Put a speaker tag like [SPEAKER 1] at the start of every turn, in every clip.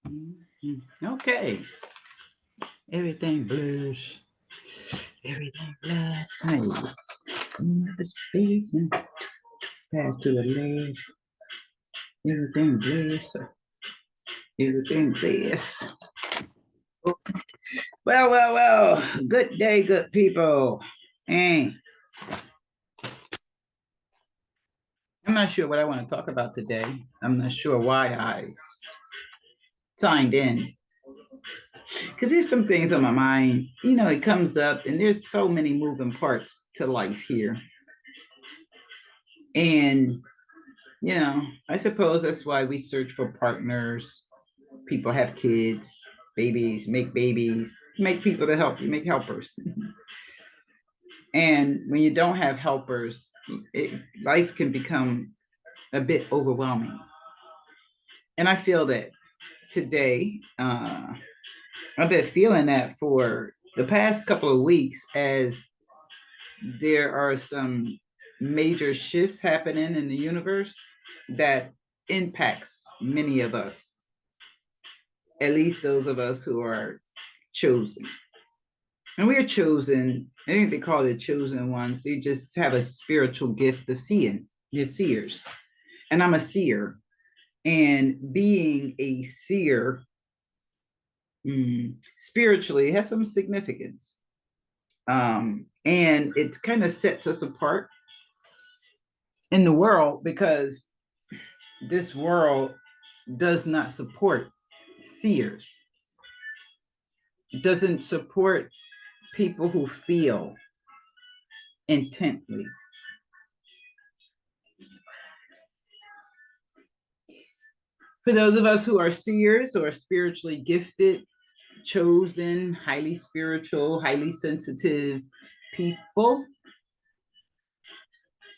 [SPEAKER 1] Mhm. Okay. Everything blurs. Everything blurs. Hey, the space and pass to the left. Everything blurs. Everything blurs. Well. Good day, good people. Hey, I'm not sure what I want to talk about today. I'm not sure why I signed in because there's some things on my mind. It comes up, and there's so many moving parts to life here. And I suppose that's why we search for partners. People have kids, babies, make people to help you, make helpers. And when you don't have helpers, life can become a bit overwhelming. And I feel that today, I've been feeling that for the past couple of weeks as there are some major shifts happening in the universe that impacts many of us, at least those of us who are chosen. And we are chosen. I think they call it chosen ones. They just have a spiritual gift of seeing. You're seers. And I'm a seer. And being a seer spiritually has some significance. And it kind of sets us apart in the world because this world does not support seers, doesn't support people who feel intently. For those of us who are seers or spiritually gifted, chosen, highly spiritual, highly sensitive people,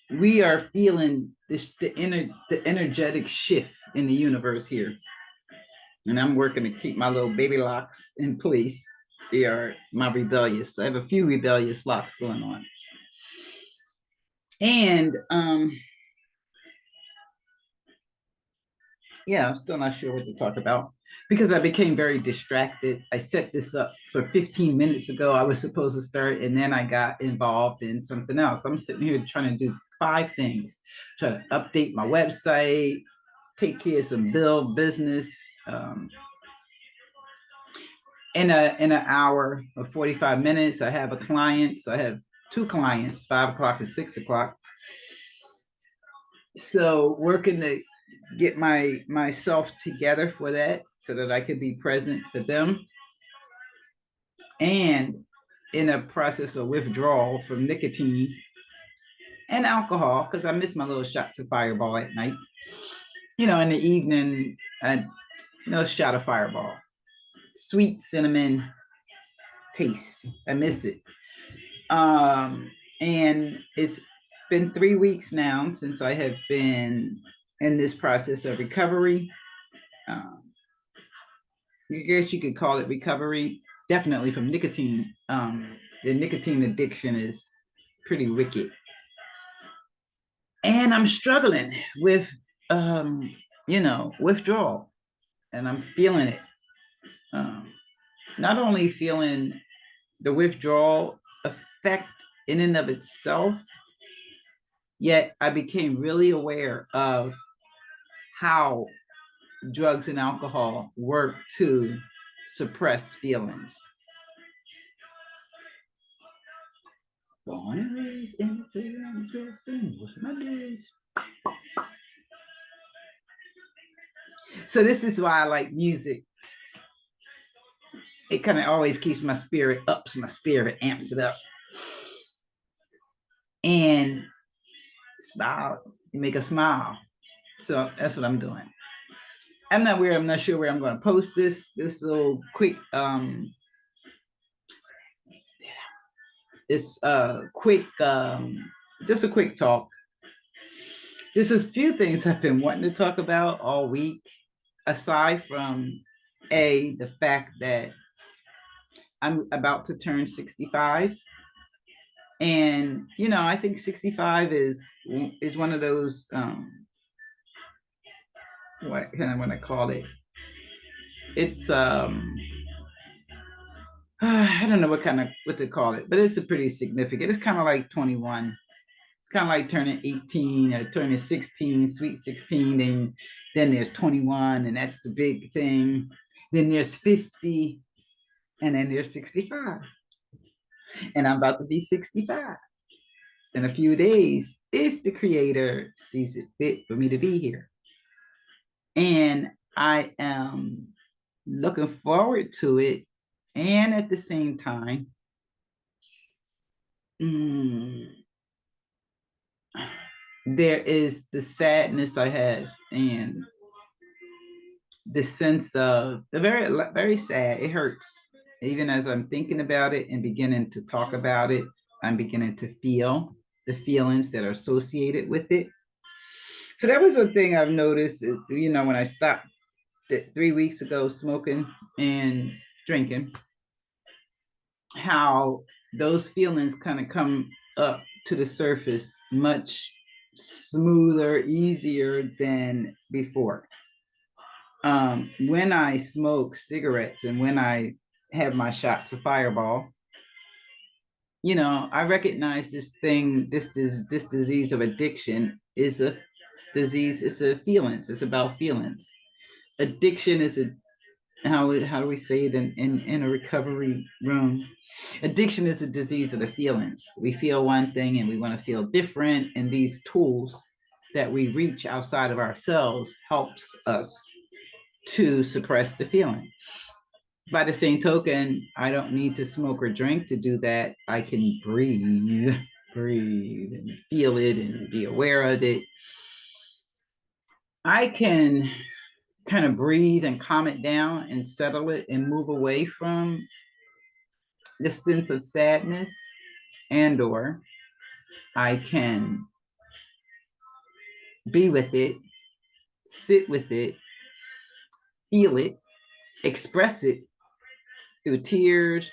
[SPEAKER 1] we are feeling the energetic shift in the universe here. And I'm working to keep my little baby locks in place. They are my rebellious. I have a few rebellious locks going on. And yeah, I'm still not sure what to talk about because I became very distracted. I set this up for 15 minutes ago. I was supposed to start, and then I got involved in something else. I'm sitting here trying to do 5 things, try to update my website, take care of some business. In an hour or 45 minutes, I have a client. So I have 2 clients, 5 o'clock and 6 o'clock. So working to get myself together for that so that I could be present for them, and in a process of withdrawal from nicotine and alcohol because I miss my little shots of Fireball at night. In the evening, a shot of Fireball, sweet cinnamon taste. I miss it. And it's been 3 weeks now since I have been in this process of recovery. Um, I guess you could call it recovery, definitely from nicotine. The nicotine addiction is pretty wicked. And I'm struggling with, withdrawal, and I'm feeling it. Um, Not only feeling the withdrawal effect in and of itself, yet I became really aware of how drugs and alcohol work to suppress feelings. Born and raised in the Fairlands, West Spring was my days. So this is why I like music. It kind of always keeps my spirit up, my spirit amps it up. And smile, you make a smile. So that's what I'm doing. I'm not sure where I'm going to post this little quick it's quick just a quick talk. There's a few things I've been wanting to talk about all week, aside from the fact that I'm about to turn 65. And I think 65 is one of those what can I want to call it, it's I don't know what to call it, but it's a pretty significant. It's kind of like 21. It's kind of like turning 18 or turning 16, sweet 16. Then there's 21, and that's the big thing. Then there's 50, and then there's 65. And I'm about to be 65 in a few days if the creator sees it fit for me to be here. And I am looking forward to it. And at the same time, mm, there is the sadness I have and the sense of the very sad. It hurts. Even as I'm thinking about it and beginning to talk about it, I'm beginning to feel the feelings that are associated with it. So that was a thing I've noticed, when I stopped 3 weeks ago smoking and drinking, how those feelings kind of come up to the surface much smoother, easier than before. When I smoke cigarettes and when I have my shots of Fireball, I recognize this disease of addiction is a disease. It's a feelings. It's about feelings. Addiction is a how do we say it in a recovery room? Addiction is a disease of the feelings. We feel one thing and we want to feel different, and these tools that we reach outside of ourselves helps us to suppress the feeling. By the same token, I don't need to smoke or drink to do that. I can breathe and feel it and be aware of it. I can kind of breathe and calm it down and settle it and move away from the sense of sadness, and or I can be with it, sit with it, feel it, express it through tears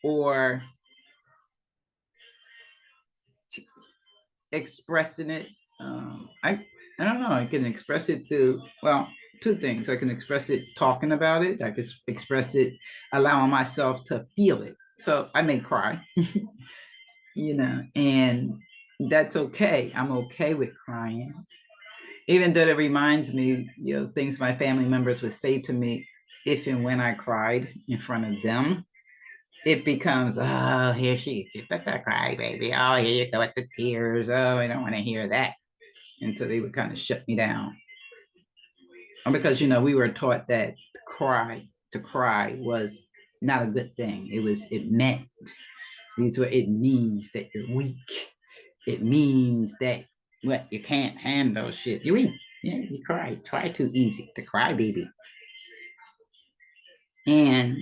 [SPEAKER 1] or expressing it. I don't know. I can express it through, well, two things. I can express it talking about it. I can express it allowing myself to feel it. So I may cry, and that's okay. I'm okay with crying, even though it reminds me, things my family members would say to me if and when I cried in front of them. It becomes, oh, here she is. Let that cry, baby. Oh, here you go with the tears. Oh, I don't want to hear that. Until they would kind of shut me down. Because, we were taught that to cry was not a good thing. It meant, it means that you're weak. It means that what you can't handle shit. You're weak. Yeah, you cry too easy to cry, baby. And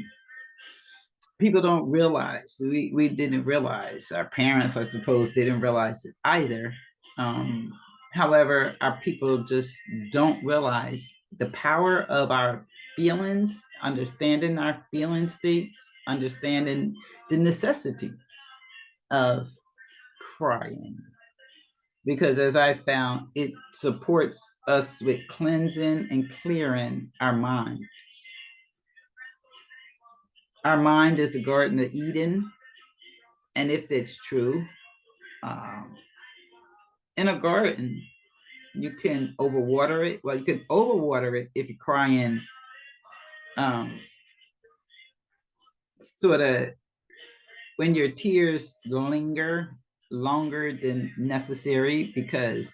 [SPEAKER 1] people don't realize, we didn't realize, our parents, I suppose, didn't realize it either. Um, However, our people just don't realize the power of our feelings, understanding our feeling states, understanding the necessity of crying. Because as I found, it supports us with cleansing and clearing our mind. Our mind is the Garden of Eden. And if that's true, um, in a garden, you can overwater it. Well, you can overwater it if you're crying, um, sort of when your tears linger longer than necessary, because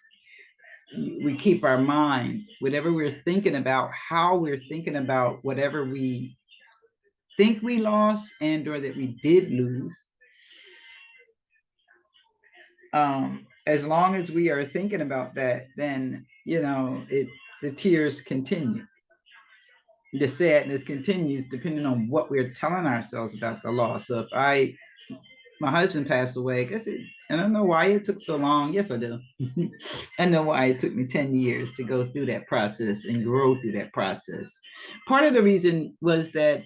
[SPEAKER 1] we keep our mind, whatever we're thinking about, how we're thinking about whatever we think we lost and or that we did lose. As long as we are thinking about that, then the tears continue, the sadness continues, depending on what we're telling ourselves about the loss. So if my husband passed away, I don't know why it took so long. Yes, I do. I know why it took me 10 years to go through that process and grow through that process. Part of the reason was that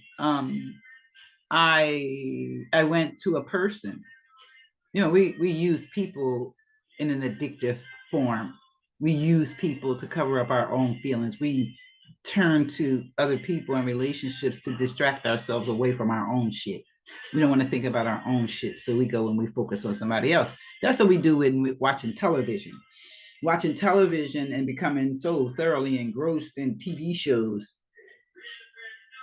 [SPEAKER 1] I went to a person. We use people in an addictive form. We use people to cover up our own feelings. We turn to other people and relationships to distract ourselves away from our own shit. We don't want to think about our own shit, so we go and we focus on somebody else. That's what we do when watching television. Watching television and becoming so thoroughly engrossed in TV shows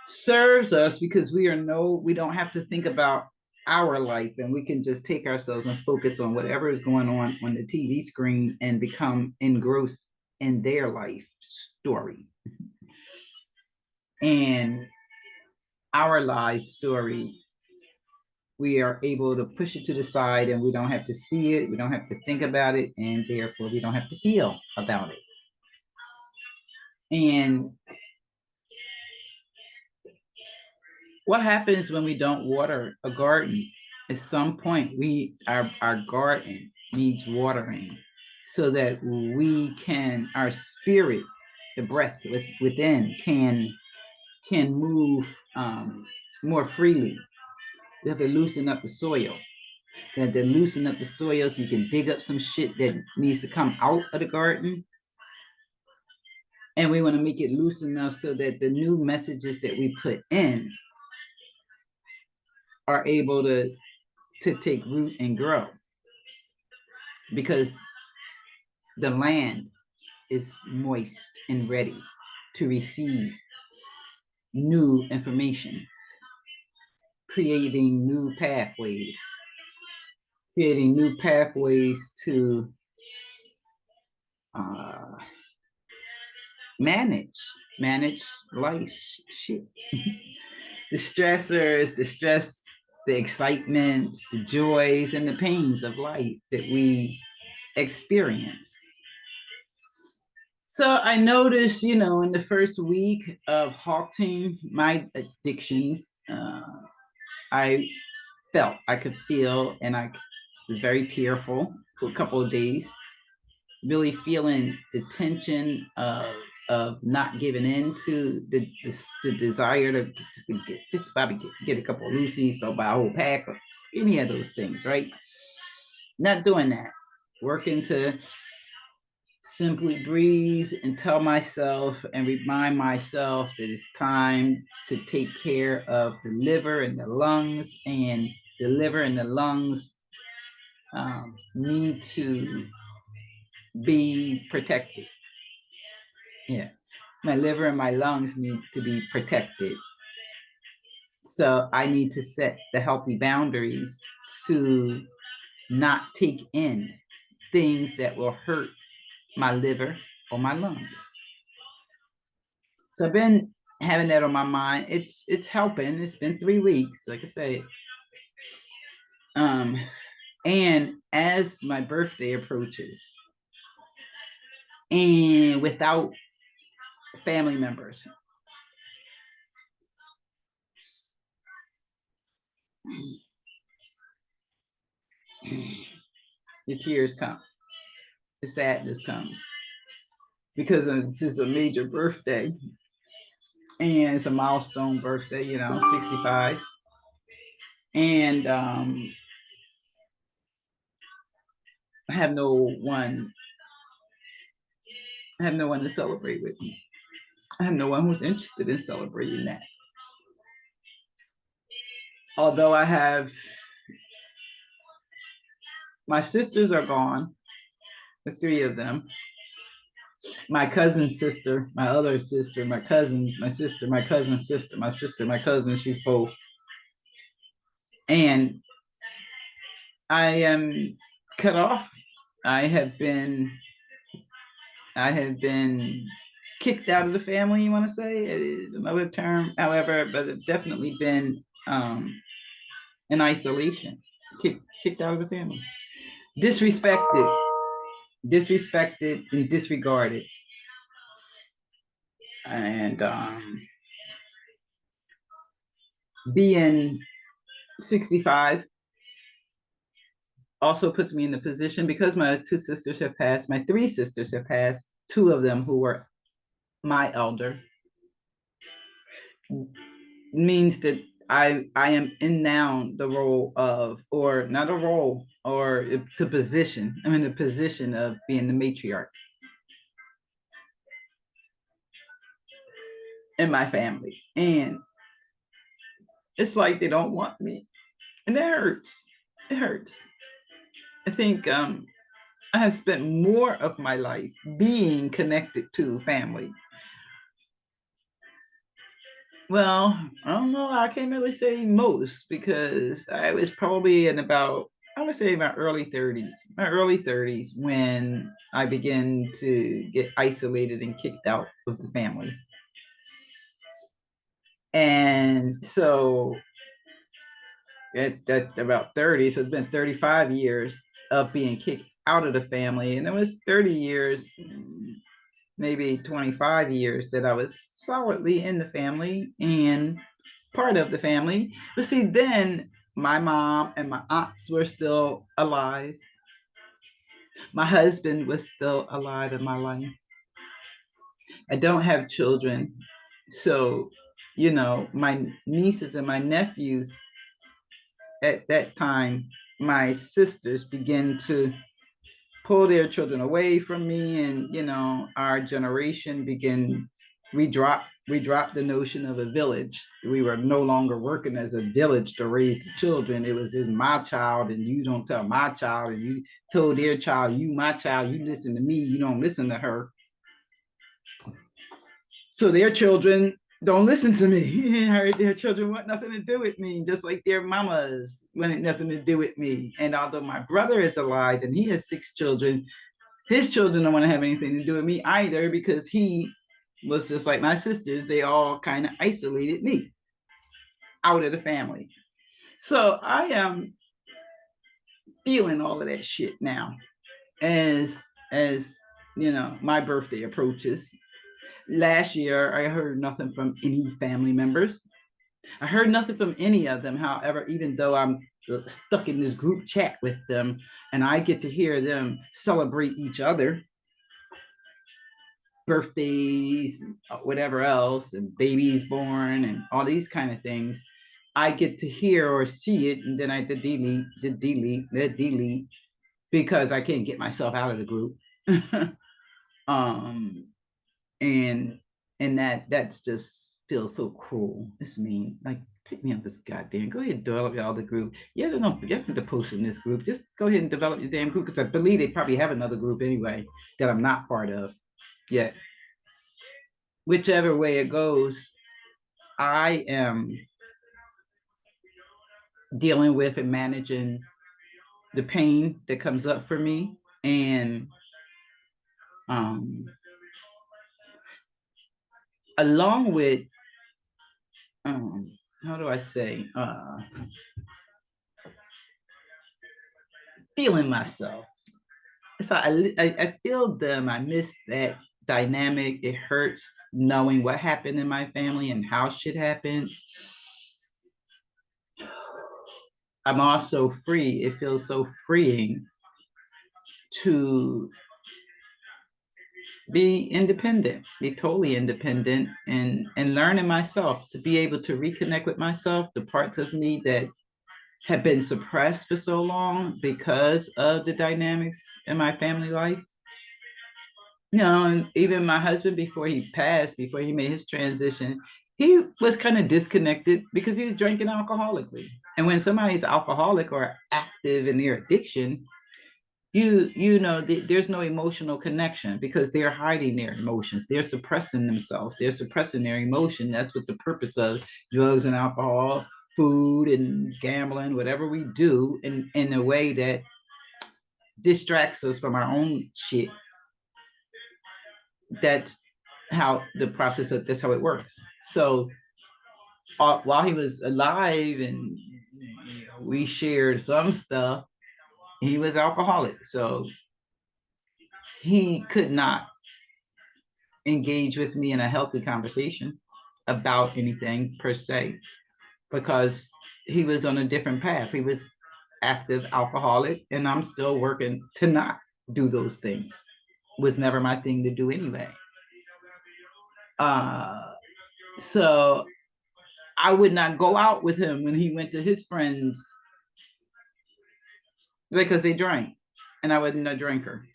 [SPEAKER 1] serves us because we don't have to think about our life, and we can just take ourselves and focus on whatever is going on the TV screen and become engrossed in their life story and our life story. We are able to push it to the side, and we don't have to see it, we don't have to think about it, and therefore we don't have to feel about it. And what happens when we don't water a garden? At some point, our garden needs watering so that our spirit, the breath within, can move more freely. You have to loosen up the soil. You have to loosen up the soil so you can dig up some shit that needs to come out of the garden. And we want to make it loose enough so that the new messages that we put in are able to take root and grow, because the land is moist and ready to receive new information, creating new pathways to manage life shit. The stressors, the excitements, the joys, and the pains of life that we experience. So I noticed, in the first week of halting my addictions, I could feel, and I was very tearful for a couple of days, really feeling the tension of not giving in to the desire to get a couple of Lucy's, or buy a whole pack, or any of those things, right? Not doing that. Working to simply breathe and tell myself and remind myself that it's time to take care of the liver and the lungs, and the liver and the lungs need to be protected. Yeah, my liver and my lungs need to be protected. So I need to set the healthy boundaries to not take in things that will hurt my liver or my lungs. So I've been having that on my mind. It's helping. It's been 3 weeks, like I say. And as my birthday approaches, and without family members, the tears come, the sadness comes, because this is a major birthday, and it's a milestone birthday, 65. And I have no one to celebrate with me. I have no one who's interested in celebrating that. Although my sisters are gone, the 3 of them. My cousin's sister, my other sister, my cousin, my sister, my cousin's sister, my sister, my cousin, she's both. And I am cut off. I have been kicked out of the family, you want to say? It is another term, however, but I've definitely been in isolation, kicked out of the family, disrespected and disregarded. And being 65 also puts me in the position, because my 2 sisters have passed, my 3 sisters have passed, 2 of them who were my elder, means that I am in now the role of, or not a role, or the position. I'm in the position of being the matriarch. in my family. And it's like they don't want me. And that hurts. It hurts. I think I have spent more of my life being connected to family. Well, I don't know. I can't really say most because I was probably in about, I would say my early 30s when I began to get isolated and kicked out of the family. And so at about 30, so it's been 35 years of being kicked out of the family. And it was 30 years, maybe 25 years that I was solidly in the family and part of the family. But see, then my mom and my aunts were still alive. My husband was still alive in my life. I don't have children. So, my nieces and my nephews at that time, my sisters began to pull their children away from me, and our generation began, we dropped the notion of a village. We were no longer working as a village to raise the children. It was, this my child and you don't tell my child, and you told their child, you my child, you listen to me, you don't listen to her. So their children don't listen to me. Their children want nothing to do with me, just like their mamas wanted nothing to do with me. And although my brother is alive and he has 6 children, his children don't want to have anything to do with me either, because he was just like my sisters. They all kind of isolated me out of the family. So I am feeling all of that shit now as my birthday approaches. Last year, I heard nothing from any family members. I heard nothing from any of them. However, even though I'm stuck in this group chat with them and I get to hear them celebrate each other, birthdays, whatever else, and babies born and all these kind of things, I get to hear or see it, and then I delete because I can't get myself out of the group. um, and that's just feels so cruel. It's mean. Like, take me out this goddamn. Go ahead and develop y'all the group. Yeah, don't you have to post in this group. Just go ahead and develop your damn group, because I believe they probably have another group anyway that I'm not part of yet. Whichever way it goes, I am dealing with and managing the pain that comes up for me, and um, along with how do I say, feeling myself. So I feel them. I miss that dynamic. It hurts knowing what happened in my family and how shit happened. I'm also free. It feels so freeing to be independent, be totally independent, and learning myself, to be able to reconnect with myself, the parts of me that have been suppressed for so long because of the dynamics in my family life. And even my husband, before he passed, before he made his transition, he was kind of disconnected because he was drinking alcoholically. And when somebody's alcoholic or active in their addiction, there's no emotional connection because they're hiding their emotions. They're suppressing themselves. They're suppressing their emotion. That's what the purpose of drugs and alcohol, food and gambling, whatever we do in a way that distracts us from our own shit. That's how the process of that's how it works. So while he was alive and we shared some stuff, he was alcoholic. So he could not engage with me in a healthy conversation about anything per se, because he was on a different path. He was active alcoholic, and I'm still working to not do those things. It was never my thing to do anyway. So I would not go out with him when he went to his friends because they drank, and I wasn't a drinker.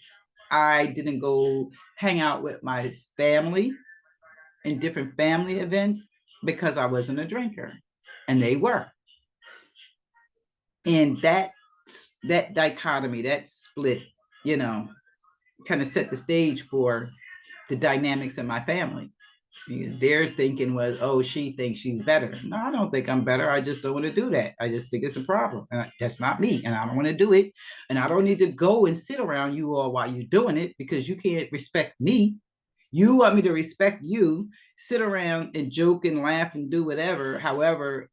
[SPEAKER 1] I didn't go hang out with my family in different family events because I wasn't a drinker and they were. And that dichotomy, that split, you know, kind of set the stage for the dynamics in my family. Their thinking was, oh, she thinks she's better. No, I don't think I'm better. I just don't want to do that. I just think it's a problem. That's not me. And I don't want to do it. And I don't need to go and sit around you all while you're doing it because you can't respect me. You want me to respect you, sit around and joke and laugh and do whatever. However,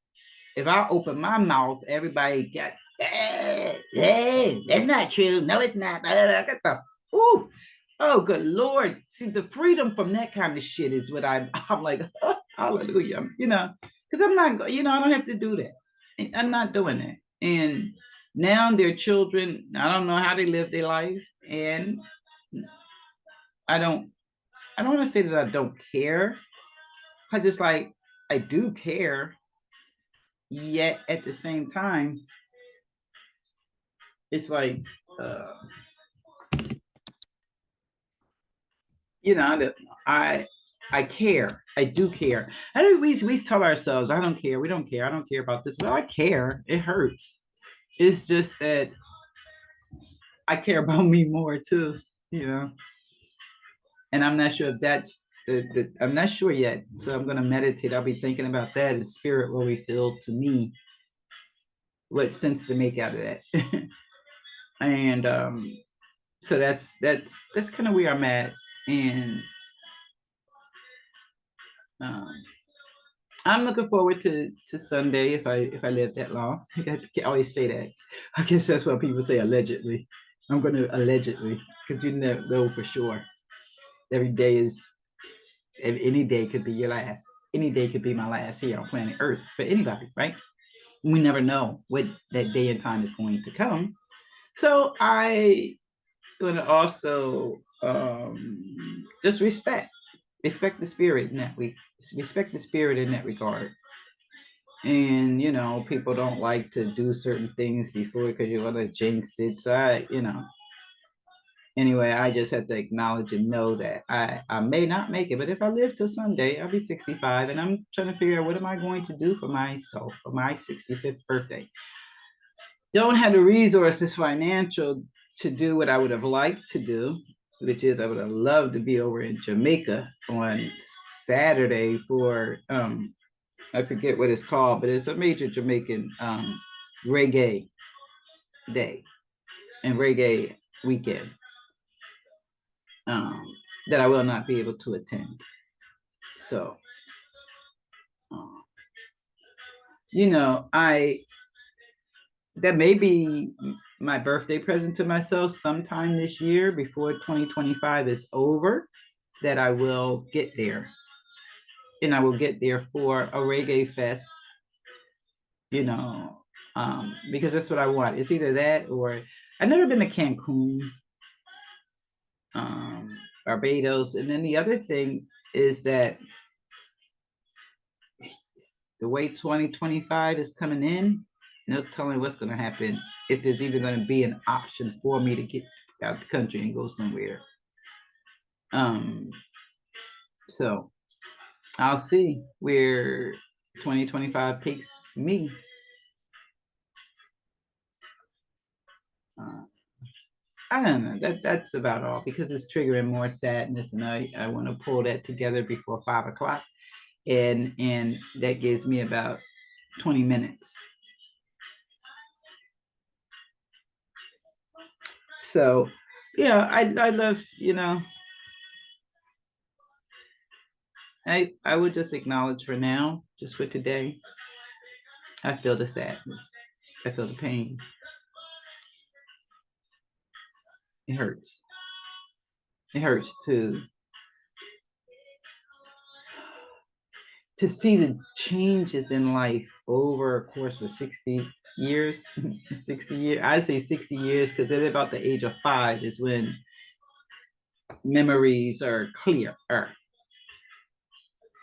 [SPEAKER 1] if I open my mouth, everybody got, hey, that's not true. No, it's not. I got the, ooh, oh, good Lord. See, the freedom from that kind of shit is what I'm like, oh, hallelujah. You know, because I'm not, you know, I don't have to do that. I'm not doing that. And now their children, I don't know how they live their life. And I don't, I don't want to say that I don't care. Because it's like, I do care. Yet at the same time, it's like, uh, you know, I I care. I do care. I know we tell ourselves, I don't care. We don't care. I don't care about this. Well, I care. It hurts. It's just that I care about me more too, you know. And I'm not sure if that's I'm not sure yet. So I'm gonna meditate. I'll be thinking about that in spirit will reveal to me what sense to make out of that. And so that's kind of where I'm at. And um I'm looking forward to Sunday if I live that long. I always say that. I guess that's what people say allegedly. I'm going to allegedly because you never know for sure. Every day is any day could be your last. Any day could be my last here on planet Earth for anybody, right? We never know what that day and time is going to come. So I going to also just respect the spirit in that we respect the spirit in that regard. And you know, people don't like to do certain things before because you want to jinx it. So you know, anyway, I just have to acknowledge and know that I may not make it, but if I live till Sunday, I'll be 65, and I'm trying to figure out what am I going to do for myself for my 65th birthday. Don't have the resources financial to do what I would have liked to do, which is I would have loved to be over in Jamaica on Saturday for I forget what it's called, but it's a major Jamaican reggae day and reggae weekend um, that I will not be able to attend. So, uh, you know, I that may be my birthday present to myself sometime this year before 2025 is over. That I will get there, and I will get there for a reggae fest. You know, because that's what I want. It's either that or I've never been to Cancun, Barbados. And then the other thing is that the way 2025 is coming in, no telling what's going to happen if there's even going to be an option for me to get out the country and go somewhere. Um, so I'll see where 2025 takes me. Uh, I don't know. That's about all because it's triggering more sadness, and I want to pull that together before 5 o'clock, and that gives me about 20 minutes. So, yeah, I love, you know, I would just acknowledge for now, just for today, I feel the sadness. I feel the pain. It hurts. It hurts to see the changes in life over a course of 60 years. 60 years. I say 60 years because at about the age of 5 is when memories are clear.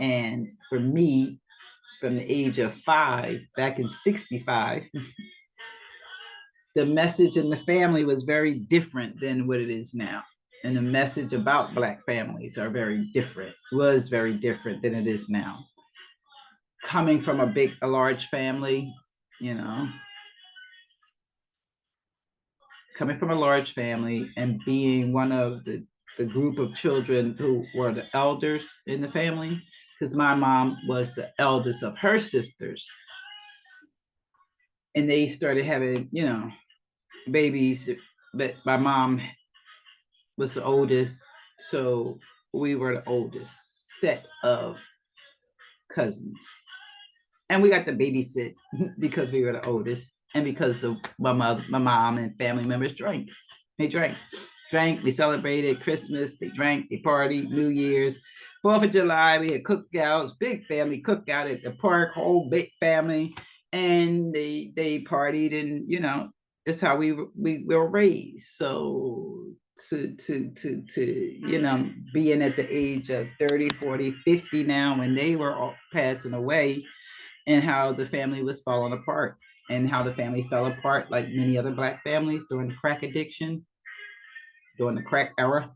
[SPEAKER 1] And for me, from the age of 5 back in 65, the message in the family was very different than what it is now. and the message about Black families are very different, was very different than it is now. Coming from a large family, you know, coming from a large family and being one of the group of children who were the elders in the family, because my mom was the eldest of her sisters. And they started having, babies, but my mom was the oldest. So we were the oldest set of cousins. And we got to babysit because we were the oldest and because my mom and family members drank. They drank. We celebrated Christmas. They drank. They partied. New Year's, 4th of July. We had cookouts, big family cookout at the park, whole big family, and they partied, and that's how we were raised. So to being at the age of 30, 40, 50 now, when they were all passing away, and how the family was falling apart, and how the family fell apart like many other Black families during the crack addiction, during the crack era.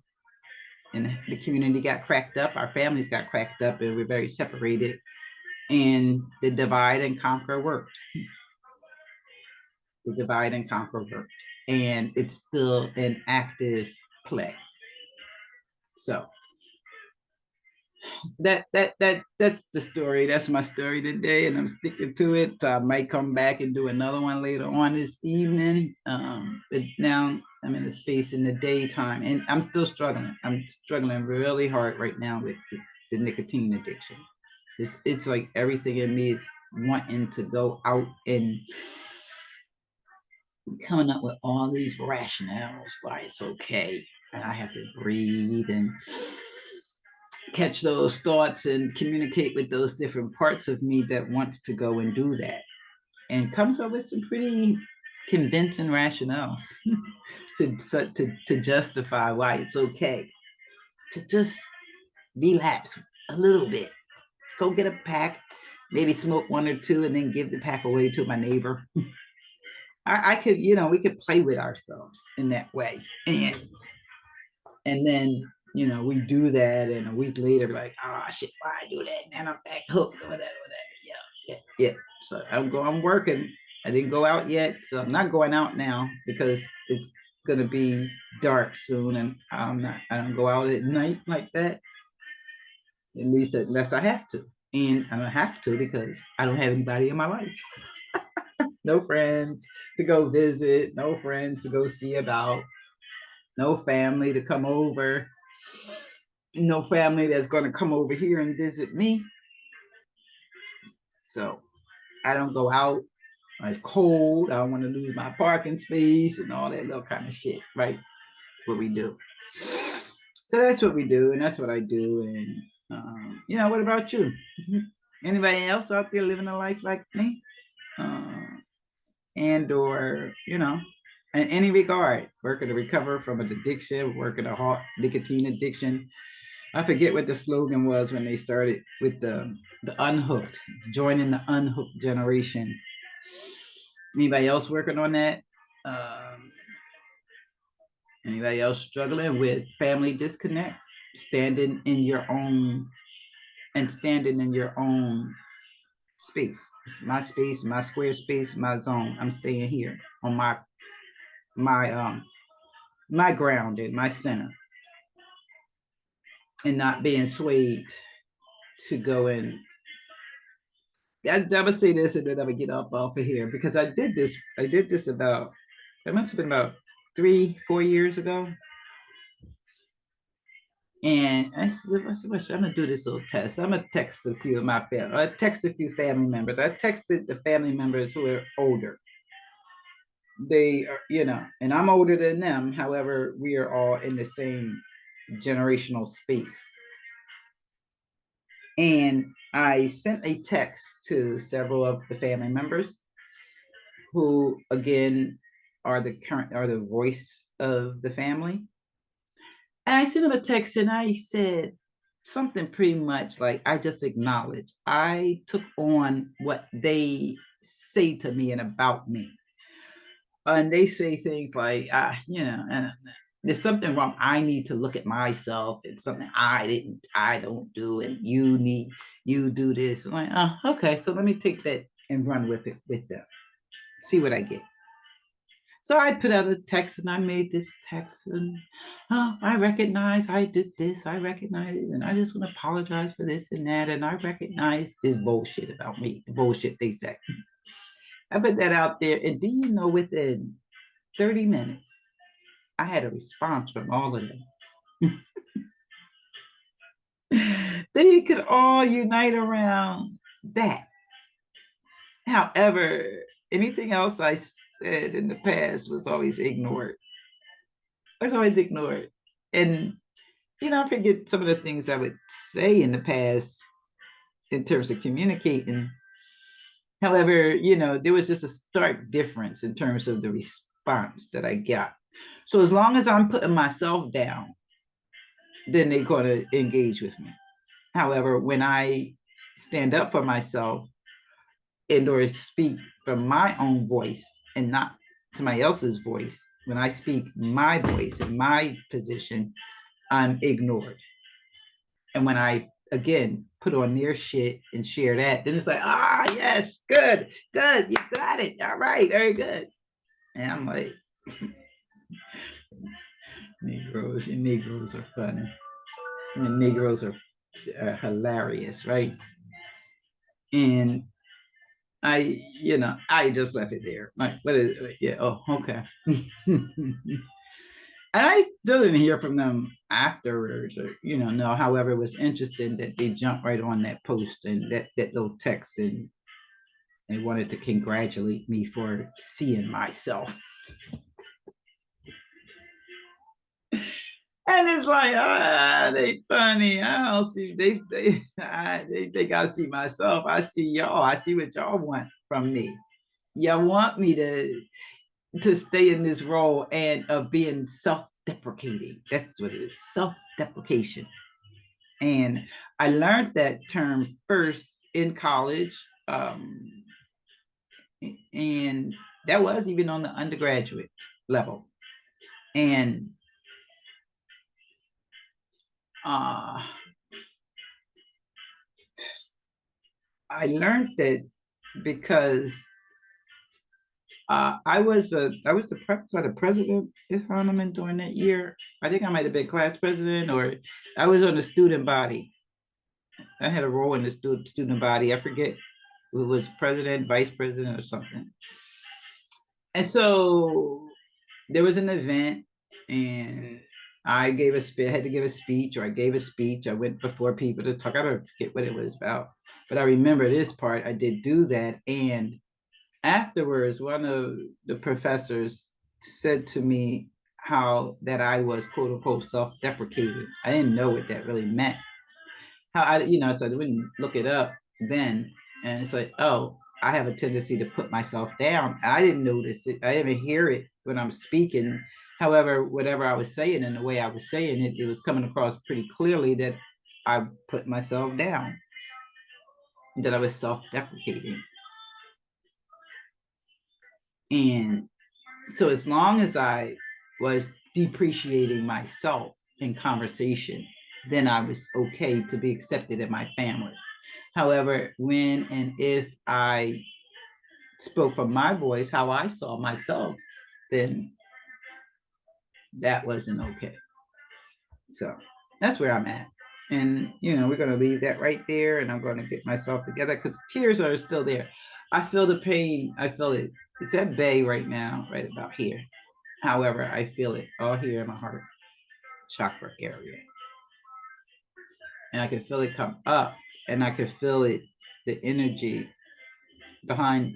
[SPEAKER 1] And the community got cracked up, our families got cracked up, and we're very separated. And the divide and conquer worked. The divide and conquer worked. And it's still an active play. So that's the story. That's my story today, and I'm sticking to it. I might come back and do another one later on this evening. But now I'm in a space in the daytime, and I'm still struggling. I'm struggling really hard right now with the nicotine addiction. It's like everything in me is wanting to go out and coming up with all these rationales why it's okay, and I have to breathe and catch those thoughts and communicate with those different parts of me that wants to go and do that, and comes up with some pretty convincing rationales to justify why it's okay to just relapse a little bit, go get a pack, maybe smoke one or two, and then give the pack away to my neighbor. I could, we could play with ourselves in that way, and then we do that, and a week later, like, oh shit, why I do that? And I'm back hooked or whatever. Yeah. So I'm working. I didn't go out yet, so I'm not going out now because it's gonna be dark soon, and I don't go out at night like that. At least unless I have to. And I don't have to because I don't have anybody in my life. No friends to go visit, no friends to go see about, no family to come over, no family that's going to come over here and visit me. So I don't go out. It's cold. I don't want to lose my parking space and all that little kind of shit, right? What we do. So that's what we do, and that's what I do. And what about you? Anybody else out there living a life like me? And or in any regard, working to recover from an addiction, working to halt nicotine addiction. I forget what the slogan was when they started with the unhooked, joining the unhooked generation. Anybody else working on that? Um, Anybody else struggling with family disconnect? Standing in your own space. My space, my square space, my zone. I'm staying here on my my ground in my center, and not being swayed to go in. I'm gonna say this and then I'm gonna get up off of here, because I did this. I did this about, it must have been about 3-4 years ago. And I said, I'm gonna do this little test. I'm gonna text a few of my family. I text a few family members. I texted the family members who are older. They are, and I'm older than them. However, we are all in the same generational space. And I sent a text to several of the family members who, again, are the voice of the family. And I sent them a text and I said something pretty much like, I just acknowledge I took on what they say to me and about me. And they say things like, and there's something wrong. I need to look at myself. It's something I don't do, and you do this. I'm like, oh, okay, so let me take that and run with it with them. See what I get. So I put out a text and I made this text and oh, I recognize I did this, I recognize it, and I just want to apologize for this and that. And I recognize this bullshit about me, the bullshit they say. I put that out there, and do you know within 30 minutes, I had a response from all of them. They could all unite around that. However, anything else I said in the past was always ignored. I was always ignored. And, I forget some of the things I would say in the past in terms of communicating. However, there was just a stark difference in terms of the response that I got. So as long as I'm putting myself down, then they're going to engage with me. However, when I stand up for myself and or speak from my own voice and not somebody else's voice, when I speak my voice and my position, I'm ignored. And when I again put on their shit and share that, then it's like, yes, good, you got it. All right, very good. And I'm like, Negroes are funny. And Negroes are hilarious, right? And I just left it there. Like, what is it? Yeah, oh, okay. And I still didn't hear from them afterwards, or no. However, it was interesting that they jumped right on that post and that little text, and they wanted to congratulate me for seeing myself. And it's like, they funny. I don't see they think I see myself. I see y'all. I see what y'all want from me. Y'all want me to stay in this role and of being self-deprecating. That's what it is, self-deprecation. And I learned that term first in college. And that was even on the undergraduate level. And I learned that because I was the president of Harleman during that year. I think I might have been class president, or I was on the student body. I had a role in the student body. I forget who was president, vice president, or something. And so there was an event, and I gave a speech. I had to give a speech, or I gave a speech. I went before people to talk. I don't forget what it was about, but I remember this part. I did do that, and afterwards, one of the professors said to me how that I was quote unquote self-deprecating. I didn't know what that really meant. How so I wouldn't look it up then. And it's like, oh, I have a tendency to put myself down. I didn't notice it. I didn't hear it when I'm speaking. However, whatever I was saying and the way I was saying it, it was coming across pretty clearly that I put myself down, that I was self-deprecating. And so as long as I was depreciating myself in conversation, then I was okay to be accepted in my family. However, when and if I spoke from my voice, how I saw myself, then that wasn't okay. So that's where I'm at. And, we're going to leave that right there, and I'm going to get myself together because tears are still there. I feel the pain. I feel it. It's at bay right now, right about here. However, I feel it all here in my heart chakra area. And I can feel it come up, and I can feel it, the energy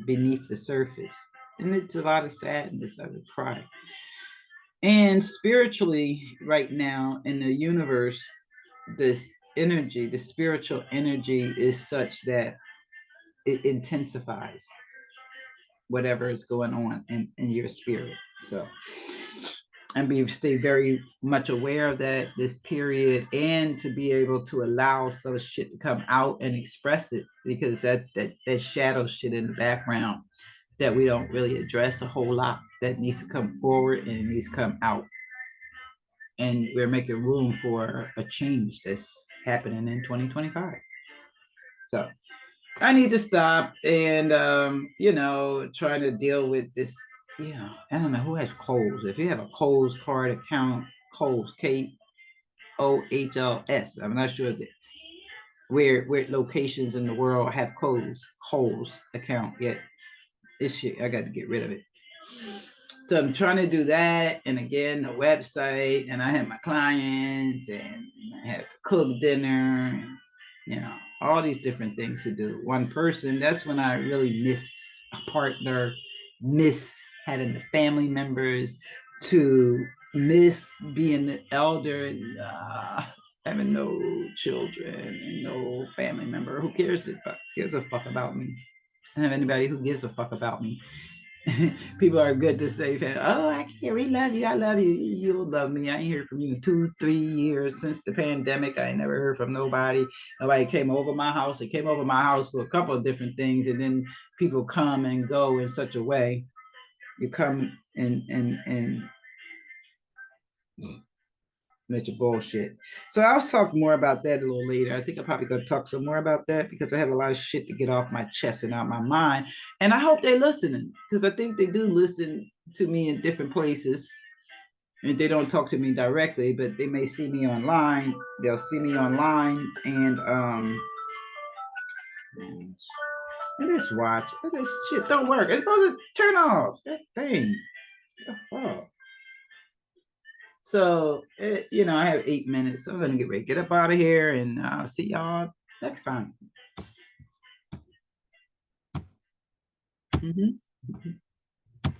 [SPEAKER 1] beneath the surface. And it's a lot of sadness. I would cry. And spiritually, right now in the universe, this energy, the spiritual energy is such that it intensifies whatever is going on in your spirit. So, and stay very much aware of that this period, and to be able to allow some shit to come out and express it, because that shadow shit in the background that we don't really address a whole lot, that needs to come forward and it needs to come out. and we're making room for a change that's happening in 2025. So I need to stop and trying to deal with this. Yeah, I don't know who has Kohl's. If you have a Kohl's card account, Kohl's Kohl's. I'm not sure that where locations in the world have Kohl's account yet. This shit, I got to get rid of it. So I'm trying to do that, and again the website, and I have my clients, and I have to cook dinner, and all these different things to do. One person, that's when I really miss a partner, miss having the family members, to miss being the elder and having no children and no family member. Who gives a fuck about me? I don't have anybody who gives a fuck about me. People are good to say, "Oh, I care. We love you. I love you. You'll love me." I ain't heard from you in 2-3 years since the pandemic. I ain't never heard from nobody. Nobody came over my house. They came over my house for a couple of different things, and then people come and go in such a way. You come and bunch of bullshit. So I'll talk more about that a little later. I think I'm probably gonna talk some more about that because I have a lot of shit to get off my chest and out my mind. And I hope they're listening because I think they do listen to me in different places. And they don't talk to me directly, but they may see me online. They'll see me online and this watch. This shit don't work. It's supposed to turn off. That thing. Oh. So, I have 8 minutes. So I'm going to get ready, get up out of here, and I'll see y'all next time. Mm-hmm.